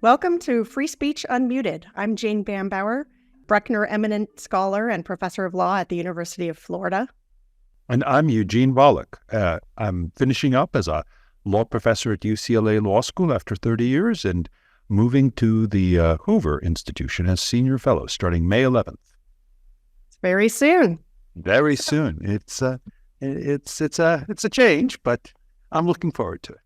Welcome to Free Speech Unmuted. I'm Jane Bambauer, Brechner Eminent Scholar and Professor of Law at the University of Florida. And I'm Eugene Volokh. I'm finishing up as a law professor at UCLA Law School after 30 years and moving to the Hoover Institution as senior fellow starting May 11th. Very soon. Very soon. It's a change, but I'm looking forward to it.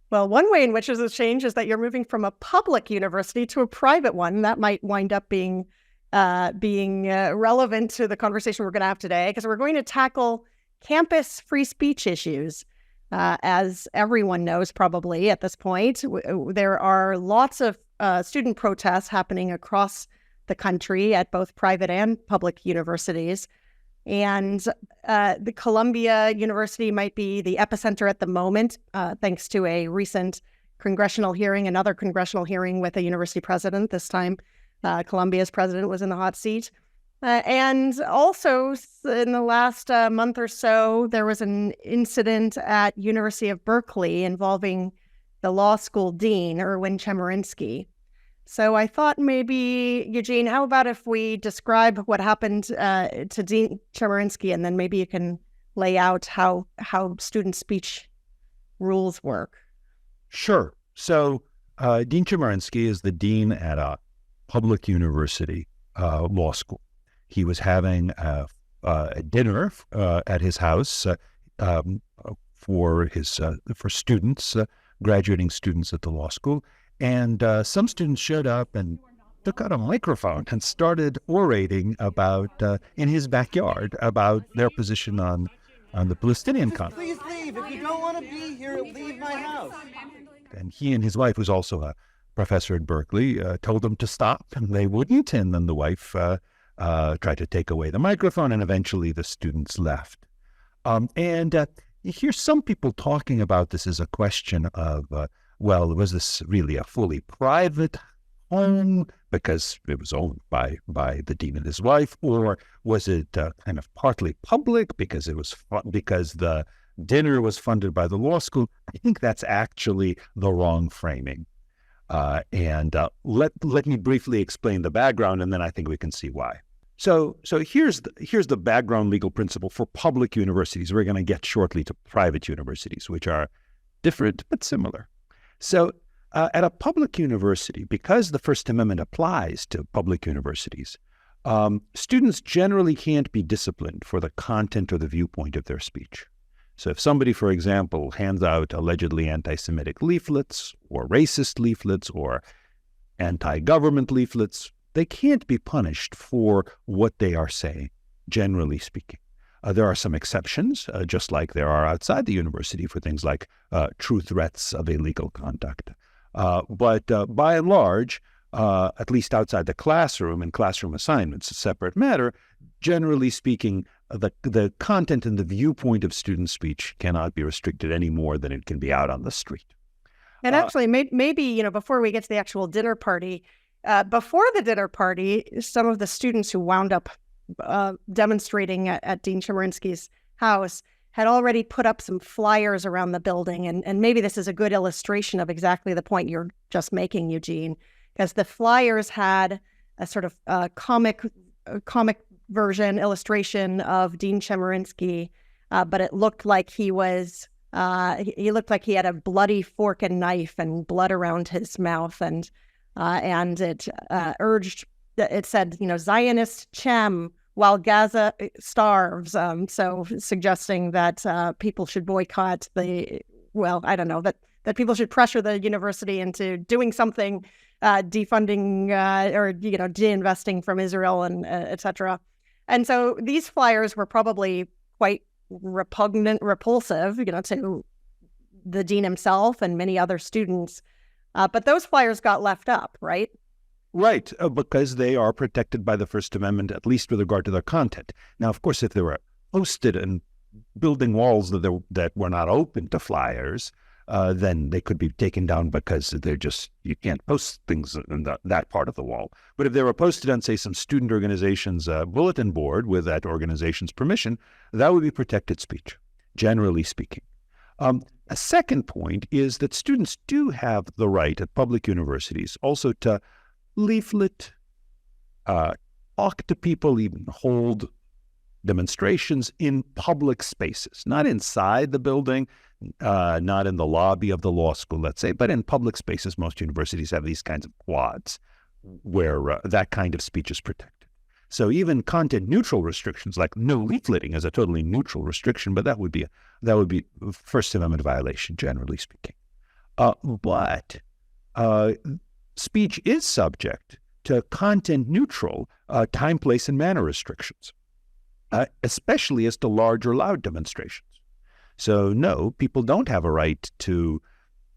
Well, one way in which there's a change is that you're moving from a public university to a private one. That might wind up being relevant to the conversation we're going to have today, because we're going to tackle campus free speech issues. As everyone knows probably at this point, there are lots of student protests happening across the country at both private and public universities. And the Columbia University might be the epicenter at the moment, thanks to a recent congressional hearing, another congressional hearing with a university president. This time, Columbia's president was in the hot seat. And also, in the last month or so, there was an incident at University of Berkeley involving the law school dean, Erwin Chemerinsky. So I thought maybe, Eugene, how about if we describe what happened to Dean Chemerinsky, and then maybe you can lay out how student speech rules work. Sure. So Dean Chemerinsky is the dean at a public university law school. He was having a dinner at his house for students, graduating students at the law school. And some students showed up and took out a microphone and started orating about, in his backyard, about their position on the Palestinian conflict. Please leave. If you don't want to be here, leave my house. And he and his wife, who's also a professor at Berkeley, told them to stop, and they wouldn't. And then the wife tried to take away the microphone, and eventually the students left. And you hear some people talking about this as a question of, well, was this really a fully private home because it was owned by the dean and his wife, or was it kind of partly public because the dinner was funded by the law school? I think that's actually the wrong framing. And let me briefly explain the background, and then I think we can see why. So here's the background legal principle for public universities. We're going to get shortly to private universities, which are different but similar. So at a public university, because the First Amendment applies to public universities, students generally can't be disciplined for the content or the viewpoint of their speech. So if somebody, for example, hands out allegedly anti-Semitic leaflets or racist leaflets or anti-government leaflets, they can't be punished for what they are saying, generally speaking. There are some exceptions, just like there are outside the university for things like true threats of illegal conduct. But by and large, at least outside the classroom and classroom assignments, a separate matter, generally speaking, the content and the viewpoint of student speech cannot be restricted any more than it can be out on the street. And actually, maybe, before we get to the actual dinner party, before the dinner party, some of the students who wound up demonstrating at Dean Chemerinsky's house had already put up some flyers around the building. And maybe this is a good illustration of exactly the point you're just making, Eugene, because the flyers had a sort of comic version illustration of Dean Chemerinsky, but it looked like he looked like he had a bloody fork and knife and blood around his mouth. And it it said, Zionist Chem while Gaza starves. So suggesting that people should boycott that people should pressure the university into doing something, defunding or de-investing from Israel and et cetera. And so these flyers were probably quite repulsive, to the dean himself and many other students. But those flyers got left up, right? Right, because they are protected by the First Amendment, at least with regard to their content. Now, of course, if they were posted in building walls that were not open to flyers, then they could be taken down because you can't post things in that part of the wall. But if they were posted on, say, some student organization's bulletin board with that organization's permission, that would be protected speech, generally speaking. A second point is that students do have the right at public universities also to leaflet, talk to people, even hold demonstrations in public spaces, not inside the building, not in the lobby of the law school, let's say, but in public spaces. Most universities have these kinds of quads where that kind of speech is protected. So even content-neutral restrictions, like no leafleting, is a totally neutral restriction, but that would be a First Amendment violation, generally speaking. But speech is subject to content-neutral time, place, and manner restrictions, especially as to large or loud demonstrations. So no, people don't have a right to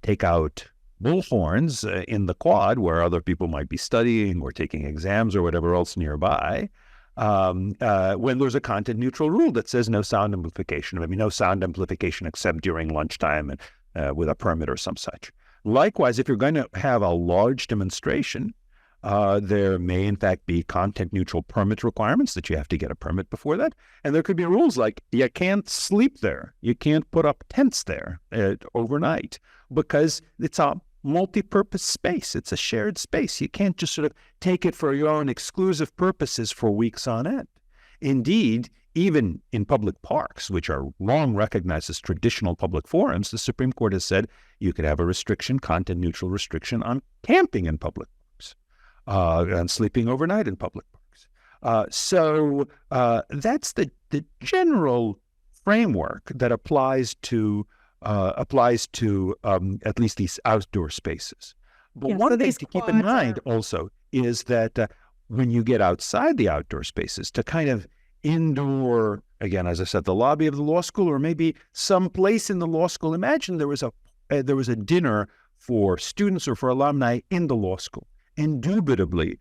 take out bullhorns in the quad where other people might be studying or taking exams or whatever else nearby, when there's a content-neutral rule that says no sound amplification. I mean, no sound amplification except during lunchtime and with a permit or some such. Likewise, if you're going to have a large demonstration, there may, in fact, be content-neutral permit requirements that you have to get a permit before that. And there could be rules like you can't sleep there. You can't put up tents there overnight because it's a multi-purpose space. It's a shared space. You can't just sort of take it for your own exclusive purposes for weeks on end. Indeed, even in public parks, which are long recognized as traditional public forums, the Supreme Court has said you could have a restriction, content-neutral restriction on camping in public parks and sleeping overnight in public parks. So that's the general framework that applies to at least these outdoor spaces. But one thing to keep in mind also is that when you get outside the outdoor spaces to kind of indoor, again, as I said, the lobby of the law school or maybe some place in the law school. Imagine there was a dinner for students or for alumni in the law school, indubitably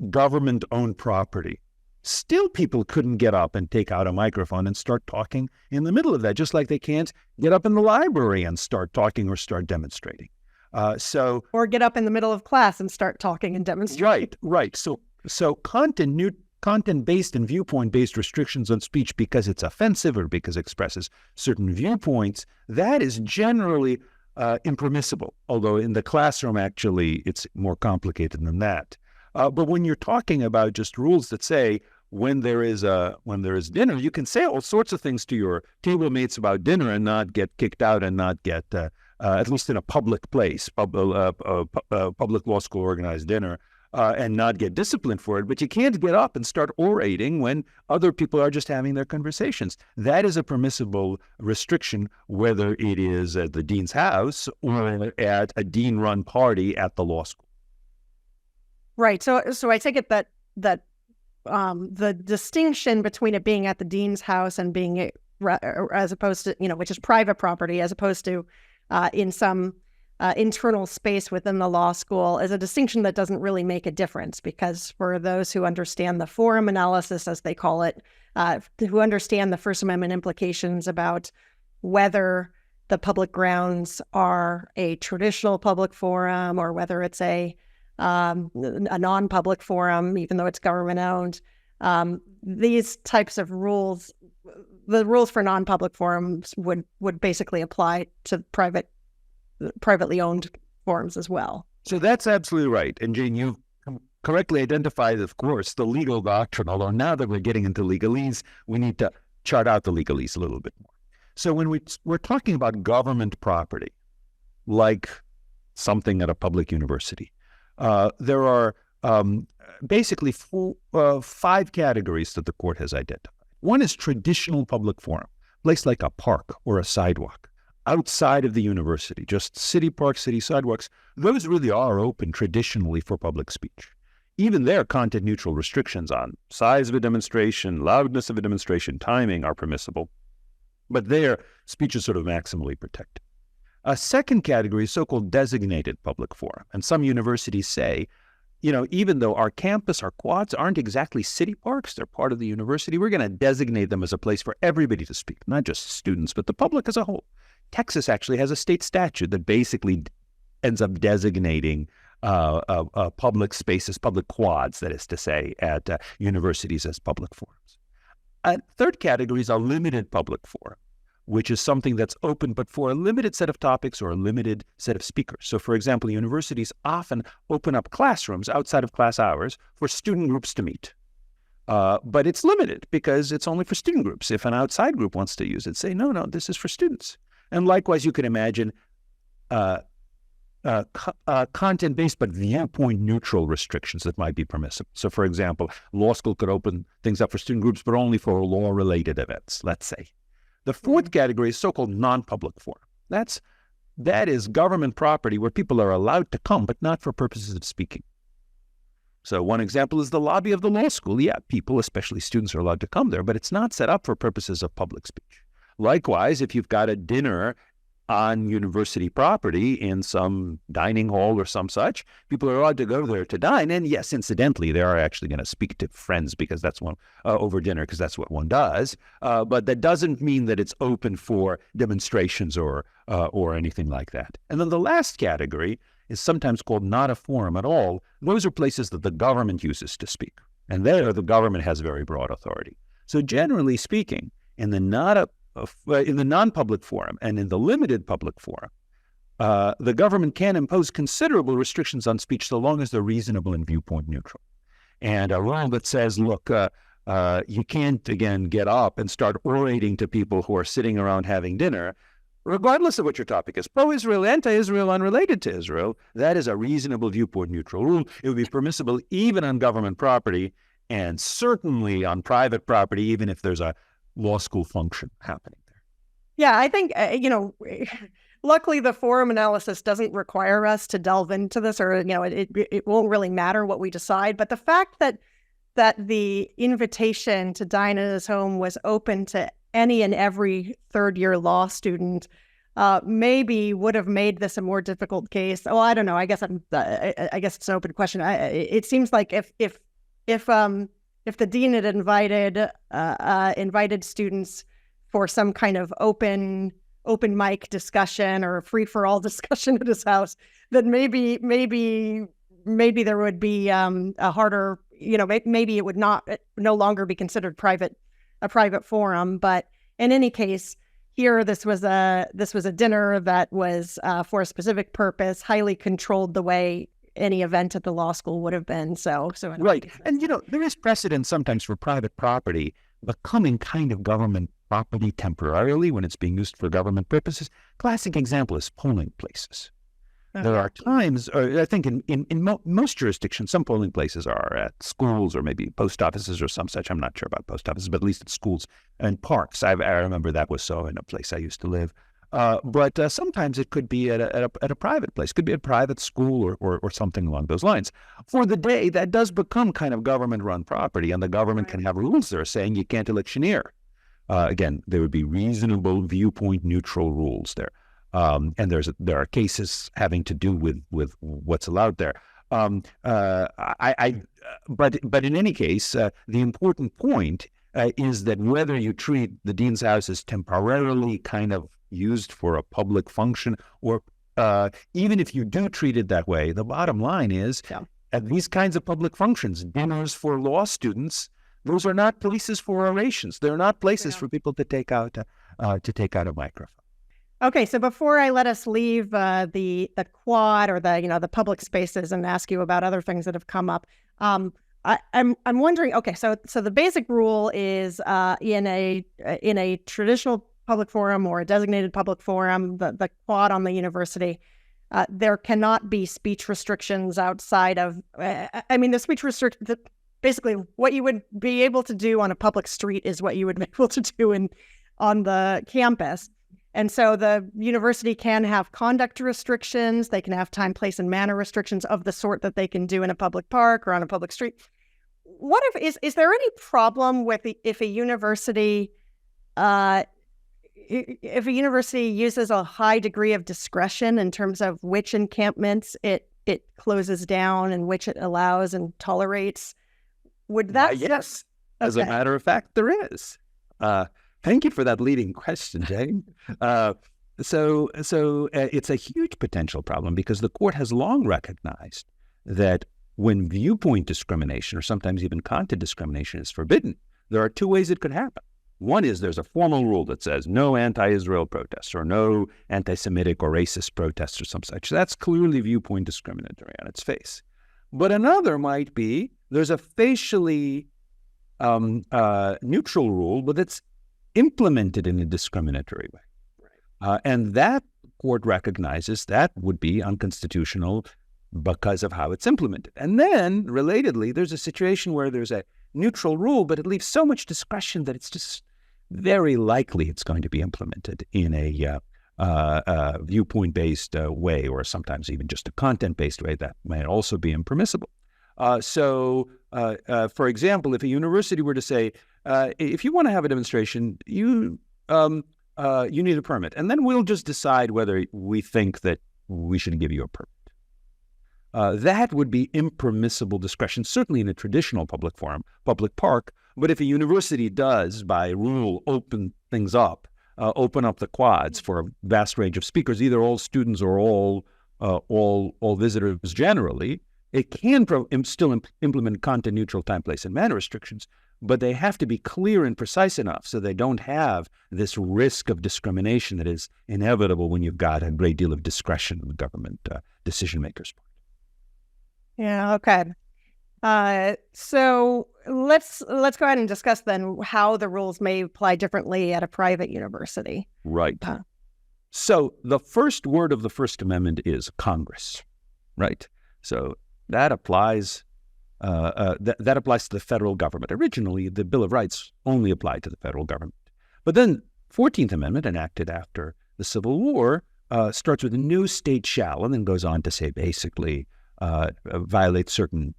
government-owned property. Still, people couldn't get up and take out a microphone and start talking in the middle of that, just like they can't get up in the library and start talking or start demonstrating. Or get up in the middle of class and start talking and demonstrating. Right. So content-based and viewpoint-based restrictions on speech because it's offensive or because it expresses certain viewpoints, that is generally impermissible. Although in the classroom, actually, it's more complicated than that. But when you're talking about just rules that say when there is dinner, you can say all sorts of things to your table mates about dinner and not get kicked out and not get, at least in a public place, public law school organized dinner, and not get disciplined for it. But you can't get up and start orating when other people are just having their conversations. That is a permissible restriction, whether it is at the dean's house or at a dean-run party at the law school. Right. So I take it that the distinction between it being at the dean's house and being as opposed to, which is private property, as opposed to in some internal space within the law school, is a distinction that doesn't really make a difference, because for those who understand the forum analysis, as they call it, who understand the First Amendment implications about whether the public grounds are a traditional public forum or whether it's a non-public forum, even though it's government-owned. These types of rules, the rules for non-public forums would basically apply to privately owned forums as well. So that's absolutely right. And Jane, you correctly identified, of course, the legal doctrine, although now that we're getting into legalese, we need to chart out the legalese a little bit more. So when we're talking about government property, like something at a public university, there are basically 5 categories that the court has identified. One is traditional public forum, a place like a park or a sidewalk outside of the university, just city parks, city sidewalks. Those really are open traditionally for public speech. Even there, content-neutral restrictions on size of a demonstration, loudness of a demonstration, timing are permissible. But there, speech is sort of maximally protected. A second category is so-called designated public forum. And some universities say, even though our campus, our quads aren't exactly city parks, they're part of the university, we're going to designate them as a place for everybody to speak, not just students, but the public as a whole. Texas actually has a state statute that basically ends up designating public spaces, public quads, that is to say, at universities as public forums. A third category is a limited public forum, which is something that's open but for a limited set of topics or a limited set of speakers. So, for example, universities often open up classrooms outside of class hours for student groups to meet. But it's limited because it's only for student groups. If an outside group wants to use it, say, no, this is for students. And likewise, you can imagine content-based but viewpoint-neutral restrictions that might be permissible. So, for example, law school could open things up for student groups, but only for law-related events, let's say. The fourth category is so-called non-public forum. That is government property where people are allowed to come, but not for purposes of speaking. So one example is the lobby of the law school. Yeah, people, especially students, are allowed to come there, but it's not set up for purposes of public speech. Likewise, if you've got a dinner on university property in some dining hall or some such, people are allowed to go there to dine. And yes, incidentally, they are actually going to speak to friends because that's one over dinner, because that's what one does. But that doesn't mean that it's open for demonstrations or anything like that. And then the last category is sometimes called not a forum at all. Those are places that the government uses to speak. And there, the government has very broad authority. So generally speaking, in the non-public forum and in the limited public forum, the government can impose considerable restrictions on speech so long as they're reasonable and viewpoint neutral. And a rule that says, look, you can't, again, get up and start orating to people who are sitting around having dinner, regardless of what your topic is, pro-Israel, anti-Israel, unrelated to Israel, that is a reasonable viewpoint neutral rule. It would be permissible even on government property and certainly on private property, even if there's a law school function happening there. Yeah, I think, luckily the forum analysis doesn't require us to delve into this, or, it won't really matter what we decide. But the fact that the invitation to dine at his home was open to any and every third-year law student maybe would have made this a more difficult case. Well, I don't know. I guess it's an open question. It seems like if the dean had invited students for some kind of open mic discussion or free-for-all discussion at his house, then maybe there would be a harder, maybe it would no longer be considered a private forum. But in any case, here this was a dinner that was for a specific purpose, highly controlled the way any event at the law school would have been. So right. And there is precedent sometimes for private property becoming kind of government property temporarily when it's being used for government purposes. Classic example is polling places. Okay. There are times, I think in most jurisdictions, some polling places are at schools or maybe post offices or some such. I'm not sure about post offices, but at least at schools and parks. I remember that was so in a place I used to live. But sometimes it could be at a private place. It could be a private school or something along those lines. For the day, that does become kind of government-run property, and the government can have rules there saying you can't electioneer. Again, there would be reasonable, viewpoint-neutral rules there. And there are cases having to do with what's allowed there. But in any case, the important point is that whether you treat the dean's house as temporarily kind of used for a public function, or even if you do treat it that way, the bottom line is at these kinds of public functions, dinners for law students, those are not places for orations. They're not places for people to take out a microphone. Okay, so before I let us leave the quad or the public spaces and ask you about other things that have come up, I'm wondering. Okay, so the basic rule is in a traditional public forum or a designated public forum, the quad on the university, there cannot be speech restrictions outside of. The speech restriction. Basically, what you would be able to do on a public street is what you would be able to do on the campus. And so the university can have conduct restrictions. They can have time, place, and manner restrictions of the sort that they can do in a public park or on a public street. What is there any problem with if a university uses a high degree of discretion in terms of which encampments it closes down and which it allows and tolerates? Would that? Yes. Okay. As a matter of fact, there is. Thank you for that leading question, Jane. So it's a huge potential problem because the court has long recognized that when viewpoint discrimination or sometimes even content discrimination is forbidden, there are two ways it could happen. One is there's a formal rule that says no anti-Israel protests or no anti-Semitic or racist protests or some such. That's clearly viewpoint discriminatory on its face. But another might be there's a facially neutral rule, but it's implemented in a discriminatory way. And that court recognizes that would be unconstitutional because of how it's implemented. And then, relatedly, there's a situation where there's a neutral rule, but it leaves so much discretion that it's just very likely it's going to be implemented in a viewpoint-based way, or sometimes even just a content-based way that might also be impermissible. So, for example, if a university were to say, if you want to have a demonstration, you need a permit, and then we'll just decide whether we think that we should give you a permit. That would be impermissible discretion, certainly in a traditional public forum, public park. But if a university does, by rule, open things up, open up the quads for a vast range of speakers, either all students or all visitors generally, it can still implement content-neutral time, place, and manner restrictions, but they have to be clear and precise enough so they don't have this risk of discrimination that is inevitable when you've got a great deal of discretion in the government decision-makers' part. Yeah, okay. So let's go ahead and discuss then how the rules may apply differently at a private university. Right. So the first word of the First Amendment is Congress, right? So that applies. That applies to the federal government. Originally, the Bill of Rights only applied to the federal government, but then 14th Amendment, enacted after the Civil War, starts with a "no state shall," and then goes on to say basically violates certain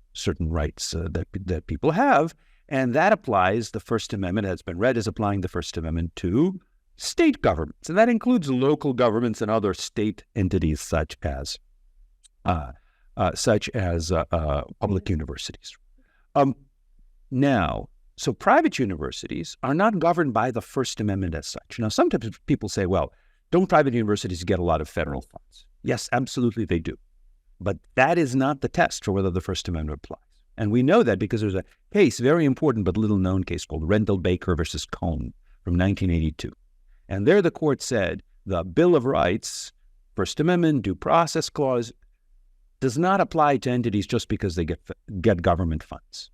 rights that people have, and that applies. The First Amendment has been read as applying the First Amendment to state governments, and that includes local governments and other state entities such as public universities. Now, so private universities are not governed by the First Amendment as such. Now, sometimes people say, well, don't private universities get a lot of federal funds? Yes, absolutely they do. But that is not the test for whether the First Amendment applies. And we know that because there's a case, very important but little known case, called Rendell-Baker versus Cohn from 1982. And there the court said the Bill of Rights, First Amendment, Due Process Clause, does not apply to entities just because they get government funds.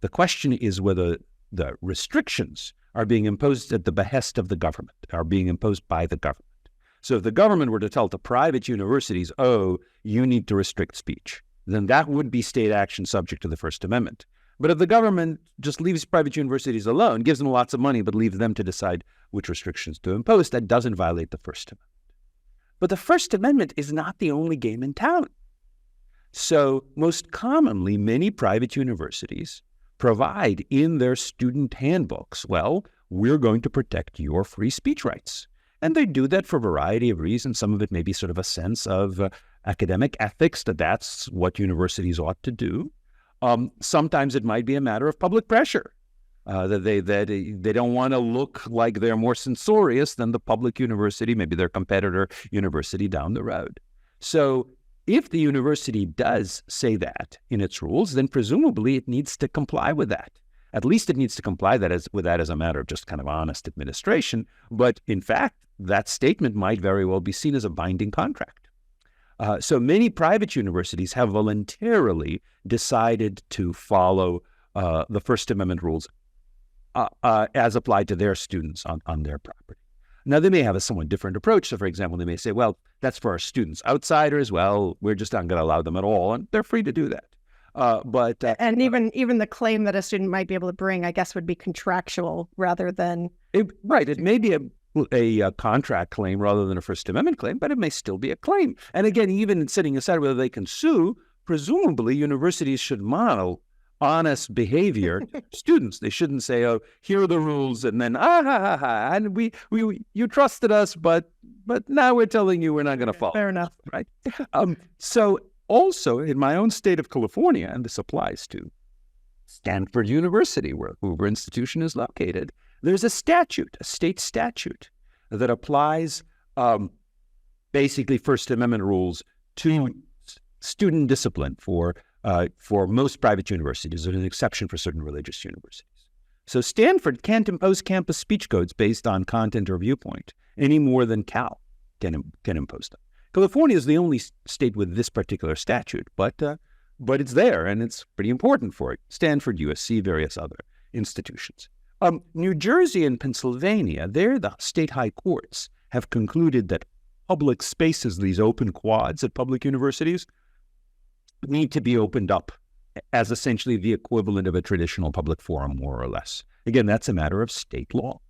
The question is whether the restrictions are being imposed at the behest of the government, are being imposed by the government. So if the government were to tell to private universities, oh, you need to restrict speech, then that would be state action subject to the First Amendment. But if the government just leaves private universities alone, gives them lots of money, but leaves them to decide which restrictions to impose, that doesn't violate the First Amendment. But the First Amendment is not the only game in town. So most commonly, many private universities provide in their student handbooks, well, we're going to protect your free speech rights. And they do that for a variety of reasons. Some of it may be sort of a sense of academic ethics, that that's what universities ought to do. Sometimes it might be a matter of public pressure, that they don't want to look like they're more censorious than the public university, maybe their competitor university down the road. So if the university does say that in its rules, then presumably it needs to comply with that. At least it needs to comply with that as a matter of just kind of honest administration. But in fact, that statement might very well be seen as a binding contract. So many private universities have voluntarily decided to follow the First Amendment rules as applied to their students on their property. Now, they may have a somewhat different approach. So, for example, they may say, well, that's for our students. Outsiders, well, we're just not going to allow them at all. And they're free to do that. And even the claim that a student might be able to bring, I guess, would be contractual rather than... Right. It may be a contract claim rather than a First Amendment claim, but it may still be a claim. And again, even setting aside whether they can sue, presumably universities should model honest behavior students. They shouldn't say, oh, here are the rules, and then, and you trusted us, but now we're telling you we're not going to follow. Fair enough. Right? So also, in my own state of California, and this applies to Stanford University, where Hoover Institution is located, there's a state statute, that applies basically First Amendment rules to student discipline for most private universities. There's an exception for certain religious universities. So Stanford can't impose campus speech codes based on content or viewpoint any more than Cal can impose them. California is the only state with this particular statute, but it's there, and it's pretty important for it. Stanford, USC, various other institutions. New Jersey and Pennsylvania, there the state high courts have concluded that public spaces, these open quads at public universities, need to be opened up as essentially the equivalent of a traditional public forum, more or less. Again, that's a matter of state law.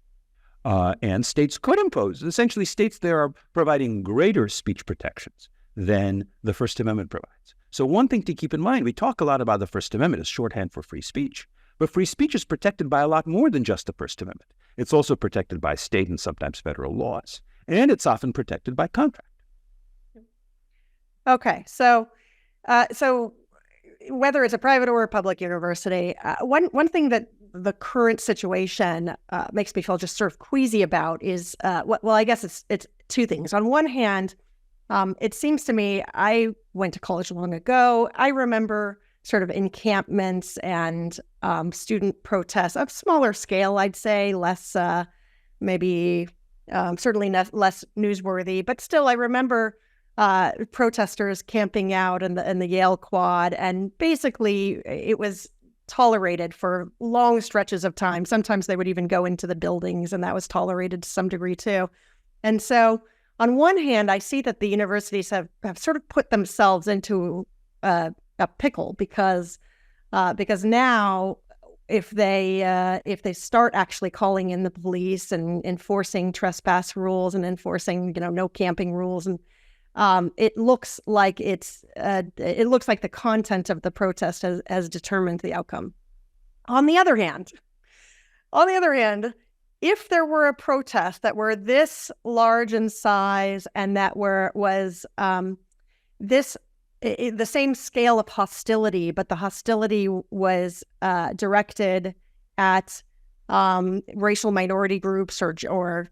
And states could impose, essentially states there are providing greater speech protections than the First Amendment provides. So one thing to keep in mind, we talk a lot about the First Amendment as shorthand for free speech, but free speech is protected by a lot more than just the First Amendment. It's also protected by state and sometimes federal laws, and it's often protected by contract. Okay, so whether it's a private or a public university, one thing that the current situation makes me feel just sort of queasy about is, well, I guess it's two things. On one hand, it seems to me, I went to college long ago. I remember sort of encampments and student protests of smaller scale, I'd say, less maybe certainly less newsworthy, but still I remember protesters camping out in the Yale Quad, and basically it was tolerated for long stretches of time. Sometimes they would even go into the buildings, and that was tolerated to some degree too. And so on one hand, I see that the universities have sort of put themselves into a pickle because now if they start actually calling in the police and enforcing trespass rules and enforcing no camping rules, and it looks like the content of the protest has determined the outcome. On the other hand, if there were a protest that were this large in size and that was the same scale of hostility, but the hostility was directed at racial minority groups or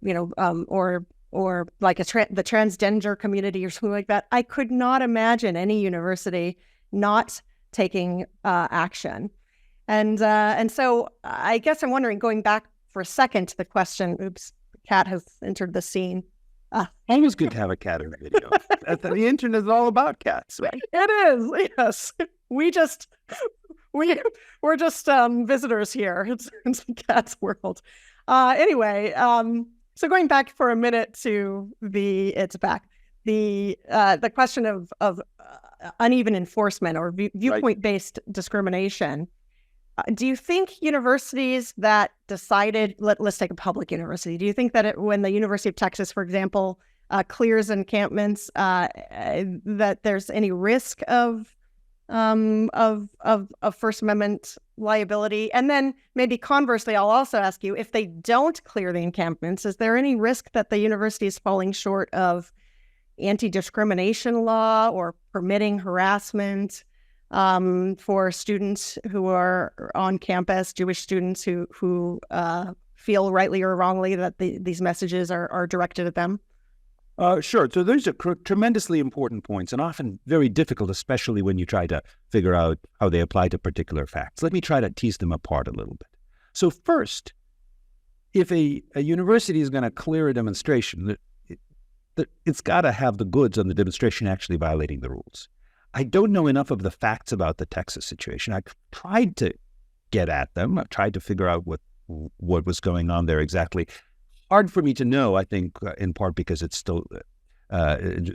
like the transgender community or something like that, I could not imagine any university not taking action. And so I guess I'm wondering, going back for a second to the question, oops, the cat has entered the scene. Always good to have a cat in the video. The internet is all about cats, right? It is, yes. We're just visitors here. It's the cat's world. Anyway, so going back for a minute to the question of uneven enforcement or viewpoint-based discrimination. Do you think universities that decided, let's take a public university, do you think that when the University of Texas, for example, clears encampments, that there's any risk of First Amendment liability? And then maybe conversely, I'll also ask you, if they don't clear the encampments, is there any risk that the university is falling short of anti-discrimination law or permitting harassment for students who are on campus, Jewish students who feel rightly or wrongly that these messages are directed at them? Sure. So those are tremendously important points and often very difficult, especially when you try to figure out how they apply to particular facts. Let me try to tease them apart a little bit. So first, if a university is going to clear a demonstration, it's got to have the goods on the demonstration actually violating the rules. I don't know enough of the facts about the Texas situation. I tried to get at them. I tried to figure out what was going on there exactly. Hard for me to know, I think, in part because it's still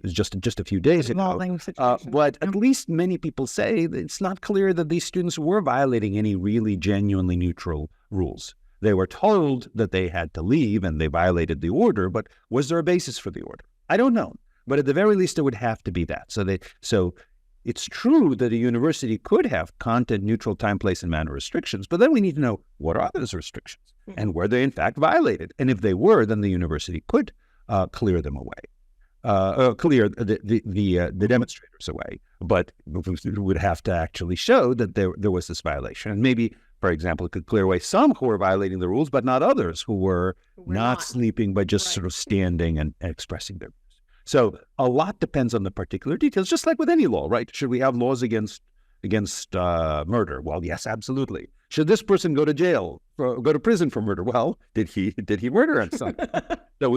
just a few days ago. But at least many people say that it's not clear that these students were violating any really genuinely neutral rules. They were told that they had to leave and they violated the order, but was there a basis for the order? I don't know. But at the very least, it would have to be that. So it's true that a university could have content-neutral time, place, and manner restrictions, but then we need to know, what are those restrictions? And were they in fact violated? And if they were, then the university could clear them away, clear the demonstrators away. But it would have to actually show that there was this violation. And maybe, for example, it could clear away some who were violating the rules, but not others who were not sleeping, but just sort of standing and expressing their views. So a lot depends on the particular details, just like with any law, right? Should we have laws against against murder? Well, yes, absolutely. Should this person go to jail, go to prison for murder? Well, did he murder someone?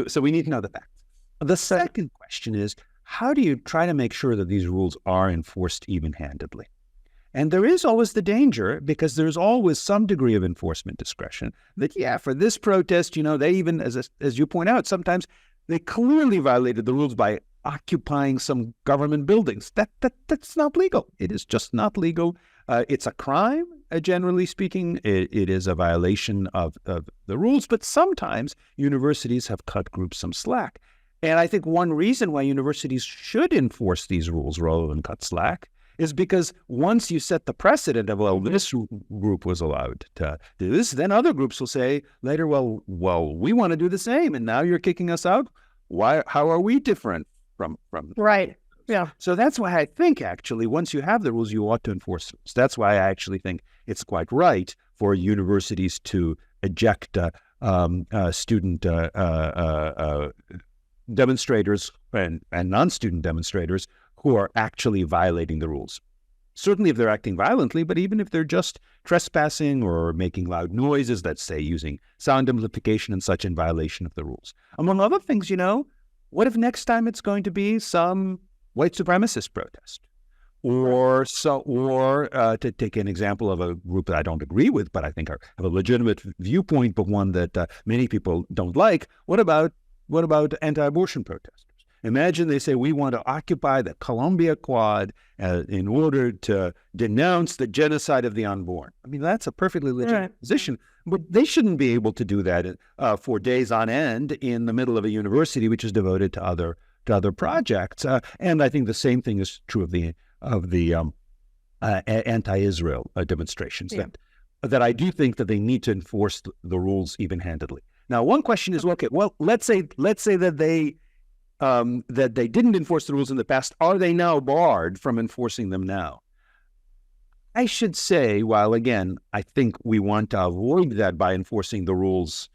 So we need to know the facts. The second question is, how do you try to make sure that these rules are enforced even-handedly? And there is always the danger, because there's always some degree of enforcement discretion, that, yeah, for this protest, they even, as you point out, sometimes they clearly violated the rules by occupying some government buildings. That's not legal. It is just not legal. It's a crime, generally speaking. It is a violation of the rules, but sometimes universities have cut groups some slack. And I think one reason why universities should enforce these rules rather than cut slack is because once you set the precedent of, well, this group was allowed to do this, then other groups will say later, well, we want to do the same, and now you're kicking us out. Why? How are we different from Right. Yeah. So that's why I think, actually, once you have the rules, you ought to enforce them. That's why I actually think it's quite right for universities to eject student demonstrators and non-student demonstrators who are actually violating the rules. Certainly if they're acting violently, but even if they're just trespassing or making loud noises, let's say using sound amplification and such in violation of the rules. Among other things, what if next time it's going to be some white supremacist protest? Or to take an example of a group that I don't agree with, but I think have a legitimate viewpoint, but one that many people don't like. What about anti-abortion protesters? Imagine they say, we want to occupy the Columbia Quad in order to denounce the genocide of the unborn. I mean, that's a perfectly legitimate position, but they shouldn't be able to do that for days on end in the middle of a university which is devoted to other projects. And I think the same thing is true of the anti-Israel demonstrations. Yeah. That I do think that they need to enforce the rules even-handedly. Now, one question is, okay, well, let's say that they didn't enforce the rules in the past. Are they now barred from enforcing them now? I should say, while again, I think we want to avoid that by enforcing the rules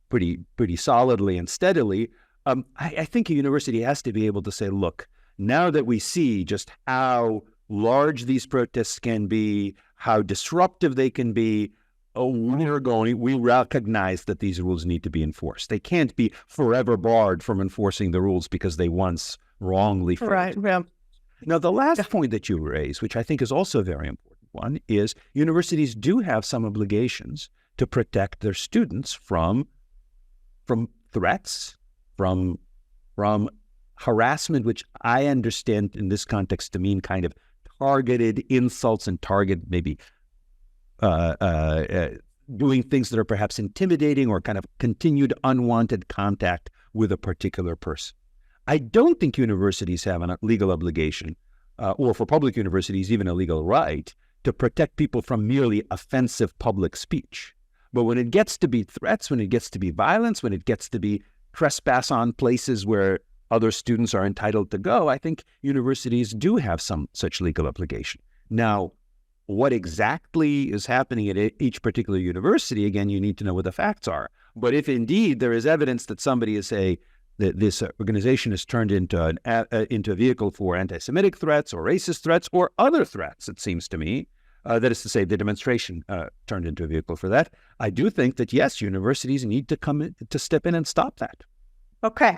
pretty solidly and steadily, I think a university has to be able to say, look, now that we see just how large these protests can be, how disruptive they can be, we recognize that these rules need to be enforced. They can't be forever barred from enforcing the rules because they once wrongly failed. Right. Yeah. Now, the last point that you raise, which I think is also a very important one, is universities do have some obligations to protect their students from threats, from harassment, which I understand in this context to mean kind of targeted insults and maybe doing things that are perhaps intimidating or kind of continued unwanted contact with a particular person. I don't think universities have a legal obligation, or for public universities, even a legal right, to protect people from merely offensive public speech. But when it gets to be threats, when it gets to be violence, when it gets to be trespass on places where other students are entitled to go, I think universities do have some such legal obligation. Now, what exactly is happening at each particular university, again, you need to know what the facts are. But if indeed there is evidence that somebody is that this organization is turned into a vehicle for anti-Semitic threats or racist threats or other threats, it seems to me, that is to say the demonstration turned into a vehicle for that, I do think that, yes, universities need to step in and stop that. Okay.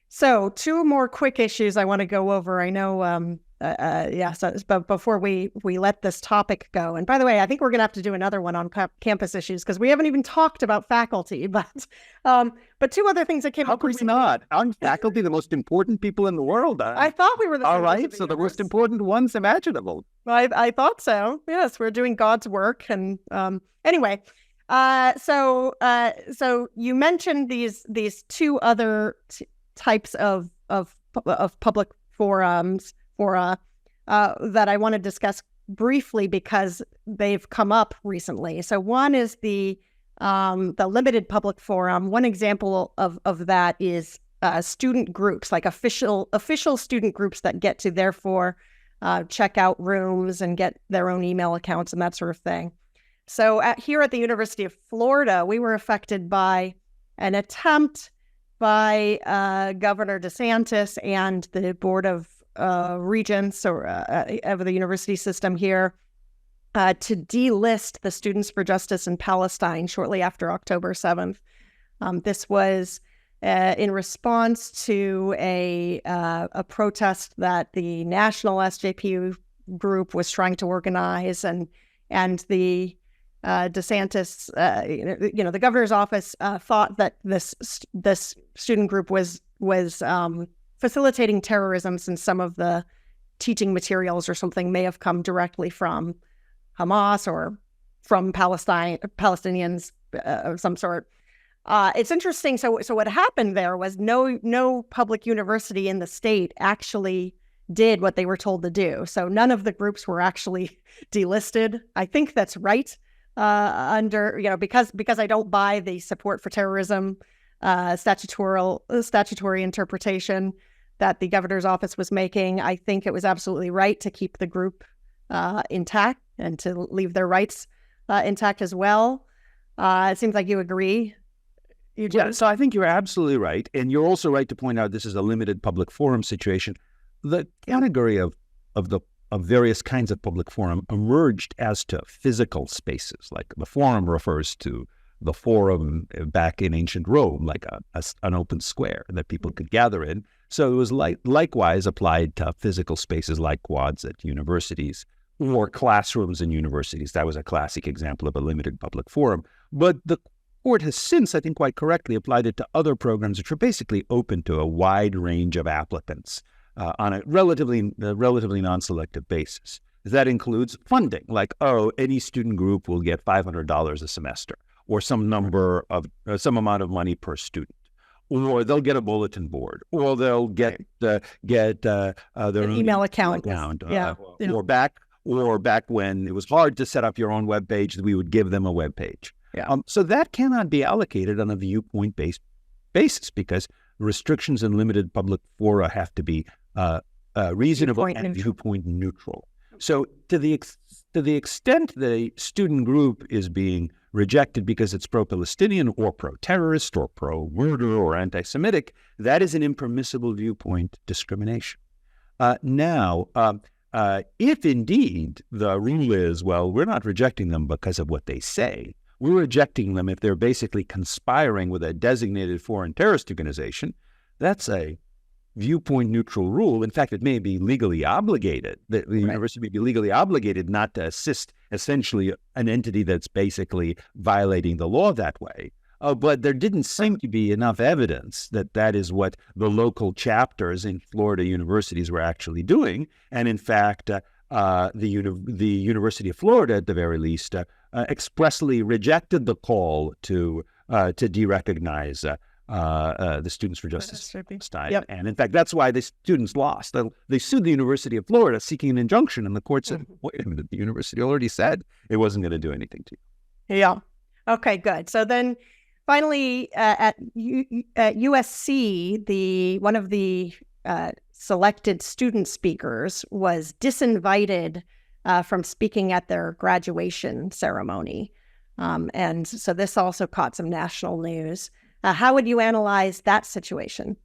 So 2 more quick issues I want to go over. I know, but before we let this topic go, and by the way, I think we're going to have to do another one on campus issues because we haven't even talked about faculty, but 2 other things that came up. How could we not? Aren't faculty the most important people in the world? I thought we were the all right, so the most important ones imaginable. I thought so. Yes, we're doing God's work. And anyway, so you mentioned these 2 other types of public forums that I want to discuss briefly because they've come up recently. So one is the limited public forum. One example of that is student groups, like official student groups that get to therefore check out rooms and get their own email accounts and that sort of thing. So here at the University of Florida, we were affected by an attempt by Governor DeSantis and the Board of regents or of the university system here to delist the Students for Justice in Palestine shortly after October 7th. This was in response to a protest that the national SJP group was trying to organize, and the DeSantis, the governor's office thought that this student group was facilitating terrorism, since some of the teaching materials or something may have come directly from Hamas or from Palestinians of some sort. It's interesting. So what happened there was no public university in the state actually did what they were told to do. So none of the groups were actually delisted. I think that's right. Because I don't buy the support for terrorism statutory interpretation that the governor's office was making. I think it was absolutely right to keep the group intact and to leave their rights intact as well. It seems like you agree. Yeah, so I think you're absolutely right. And you're also right to point out this is a limited public forum situation. The category of various kinds of public forum emerged as to physical spaces. Like the forum refers to the forum back in ancient Rome, like an open square that people could gather in. So it was likewise applied to physical spaces like quads at universities or classrooms in universities. That was a classic example of a limited public forum. But the court has since, I think quite correctly, applied it to other programs which are basically open to a wide range of applicants on a relatively non-selective basis. That includes funding, like, any student group will get $500 a semester, or some amount of money per student, or they'll get a bulletin board, or they'll get their an email account. Or back when it was hard to set up your own web page, we would give them a web page. So that cannot be allocated on a viewpoint-based basis, because restrictions in limited public fora have to be reasonable and viewpoint neutral. So to the extent that a student group is being rejected because it's pro-Palestinian or pro-terrorist or pro-murder or anti-Semitic, that is an impermissible viewpoint discrimination. If indeed the rule is, well, we're not rejecting them because of what they say, we're rejecting them if they're basically conspiring with a designated foreign terrorist organization, that's a viewpoint neutral rule. In fact, it may be legally obligated. The university may be legally obligated not to assist essentially an entity that's basically violating the law that way. But there didn't seem to be enough evidence that that is what the local chapters in Florida universities were actually doing. And in fact, the University of Florida, at the very least, expressly rejected the call to de-recognize the Students for Justice Palestine. And in fact, that's why the students lost. They sued the University of Florida seeking an injunction, and the court said, wait a minute, the university already said it wasn't going to do anything to you. Yeah. Okay, good. So then finally, at USC, one of the selected student speakers was disinvited from speaking at their graduation ceremony. And so this also caught some national news. How would you analyze that situation?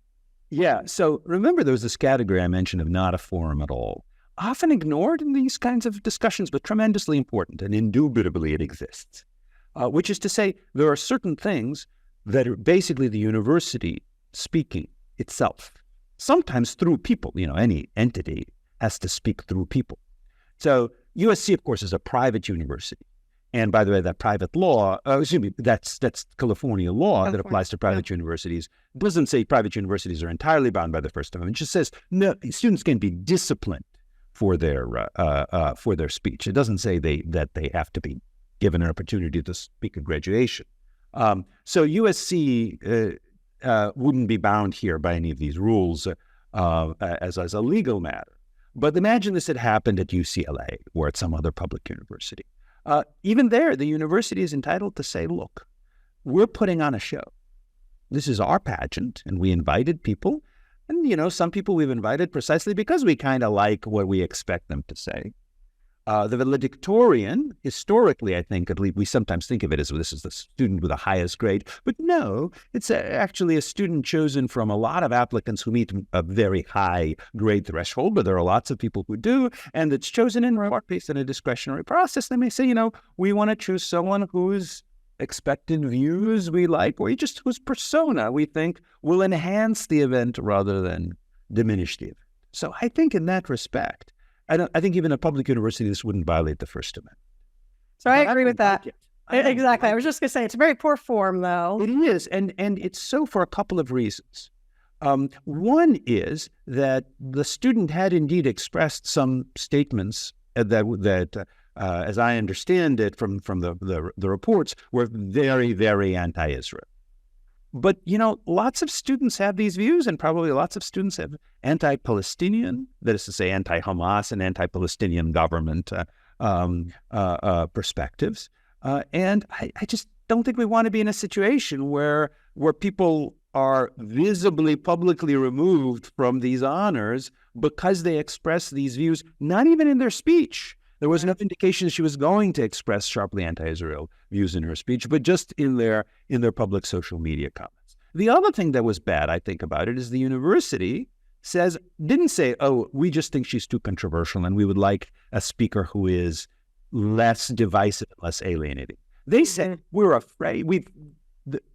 Yeah, so remember there was this category I mentioned of not a forum at all, often ignored in these kinds of discussions, but tremendously important, and indubitably it exists, which is to say there are certain things that are basically the university speaking itself, sometimes through people. Any entity has to speak through people. So USC, of course, is a private university. And by the way, that private law, that's California law that applies to private universities. It doesn't say private universities are entirely bound by the First Amendment. It just says no, students can be disciplined for their speech. It doesn't say that they have to be given an opportunity to speak at graduation. So USC wouldn't be bound here by any of these rules as a legal matter. But imagine this had happened at UCLA or at some other public university. Even there, the university is entitled to say, look, we're putting on a show. This is our pageant, and we invited people. And, some people we've invited precisely because we kind of like what we expect them to say. The valedictorian, historically, I think, at least we sometimes think of it as this is the student with the highest grade. But no, it's actually a student chosen from a lot of applicants who meet a very high grade threshold, but there are lots of people who do. And it's chosen in part based on a discretionary process. They may say, we want to choose someone whose expected views we like, or just whose persona we think will enhance the event rather than diminish the event. So I think in that respect, I think even a public university, this wouldn't violate the First Amendment. So I agree with that. Exactly. I was just going to say, it's very poor form, though. It is, and it's so for a couple of reasons. One is that the student had indeed expressed some statements that as I understand it from the reports, were very, very anti-Israel. But, lots of students have these views, and probably lots of students have anti-Palestinian, that is to say, anti-Hamas and anti-Palestinian government perspectives. And I just don't think we want to be in a situation where people are visibly, publicly removed from these honors because they express these views, not even in their speech. There was no indication she was going to express sharply anti-Israel views in her speech, but just in their public social media comments. The other thing that was bad, I think, about it is the university didn't say, oh, we just think she's too controversial and we would like a speaker who is less divisive, less alienating. They said, we're afraid.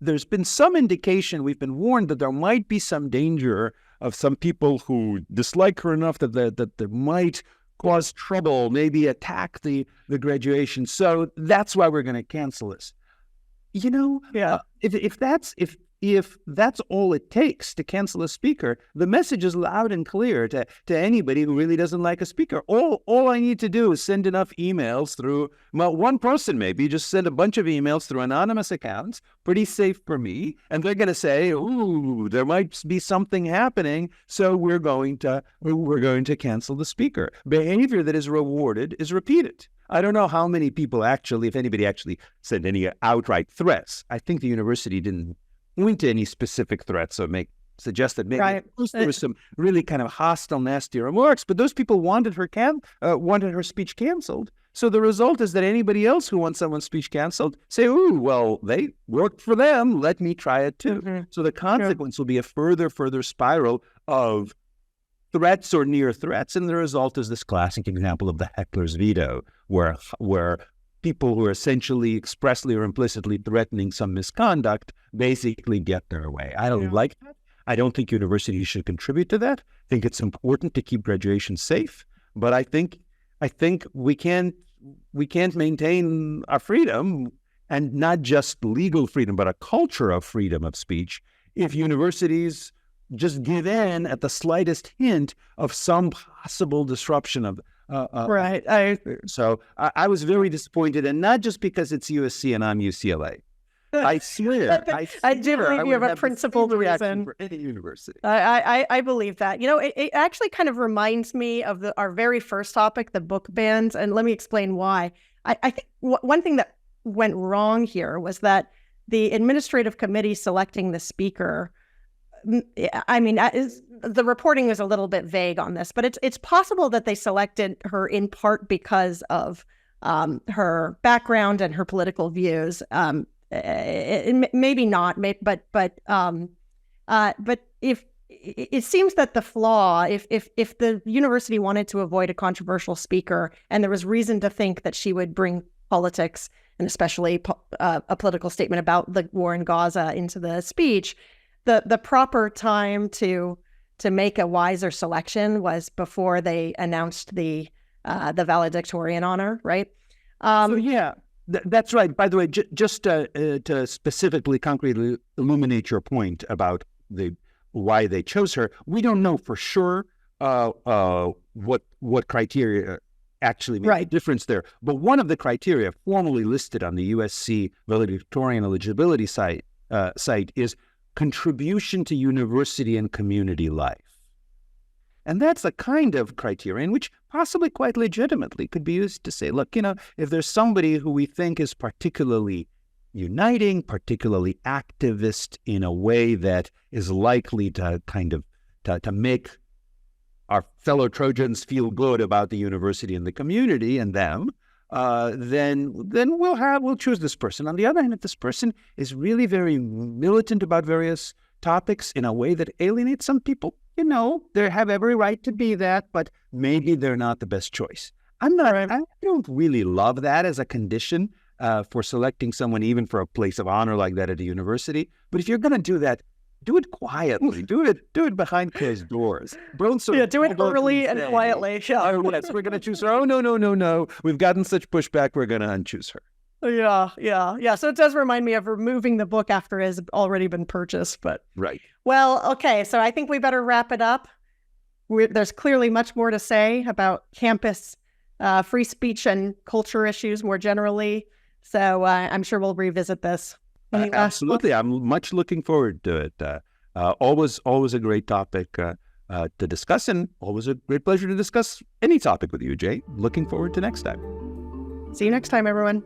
There's been some indication, we've been warned that there might be some danger of some people who dislike her enough that they might cause trouble, maybe attack the graduation. So that's why we're going to cancel this. If that's all it takes to cancel a speaker, the message is loud and clear to anybody who really doesn't like a speaker. All I need to do is send enough emails through, one person maybe, just send a bunch of emails through anonymous accounts, pretty safe for me, and they're going to say, ooh, there might be something happening, so we're going to cancel the speaker. Behavior that is rewarded is repeated. I don't know how many people actually, if anybody actually sent any outright threats. I think the university didn't point to any specific threats or suggest that maybe there was some really kind of hostile, nasty remarks, but those people wanted her speech canceled. So the result is that anybody else who wants someone's speech canceled say, ooh, well, they worked for them, let me try it too. Mm-hmm. So the consequence will be a further example of threats or near threats, and the result is this classic example of the heckler's veto, where people who are essentially expressly or implicitly threatening some misconduct basically get their way. I don't like that. I don't think universities should contribute to that. I think it's important to keep graduation safe, but I think we can't maintain our freedom, and not just legal freedom, but a culture of freedom of speech, if universities just give in at the slightest hint of some possible disruption of right. So I was very disappointed, and not just because it's USC and I'm UCLA. I swear. I do believe you have a principled reason for any university. I believe that. It actually kind of reminds me of our very first topic, the book bans, and let me explain why. I think one thing that went wrong here was that the administrative committee selecting the speaker, the reporting is a little bit vague on this, but it's possible that they selected her in part because of her background and her political views. Maybe not, but if it seems that the flaw, if the university wanted to avoid a controversial speaker and there was reason to think that she would bring politics and especially a political statement about the war in Gaza into the speech, the proper time to make a wiser selection was before they announced the valedictorian honor, right? That's right. By the way, just to specifically, concretely illuminate your point about why they chose her, we don't know for sure what criteria actually made a difference there. But one of the criteria formally listed on the USC valedictorian eligibility site is contribution to university and community life. And that's a kind of criterion which possibly quite legitimately could be used to say, look, if there's somebody who we think is particularly uniting, particularly activist in a way that is likely to kind of to make our fellow Trojans feel good about the university and the community and them, then we'll choose this person. On the other hand, if this person is really very militant about various topics in a way that alienates some people, they have every right to be that, but maybe they're not the best choice. I don't really love that as a condition for selecting someone even for a place of honor like that at a university. But if you're going to do that, do it quietly. Do it behind closed doors. Don't do it early and quietly. Oh, yes, we're going to choose her. Oh, no. We've gotten such pushback. We're going to unchoose her. Yeah. So it does remind me of removing the book after it has already been purchased. But right. Well, okay. So I think we better wrap it up. There's clearly much more to say about campus free speech and culture issues more generally. So I'm sure we'll revisit this. Absolutely. I'm much looking forward to it. Always a great topic to discuss, and always a great pleasure to discuss any topic with you, Jay. Looking forward to next time. See you next time, everyone.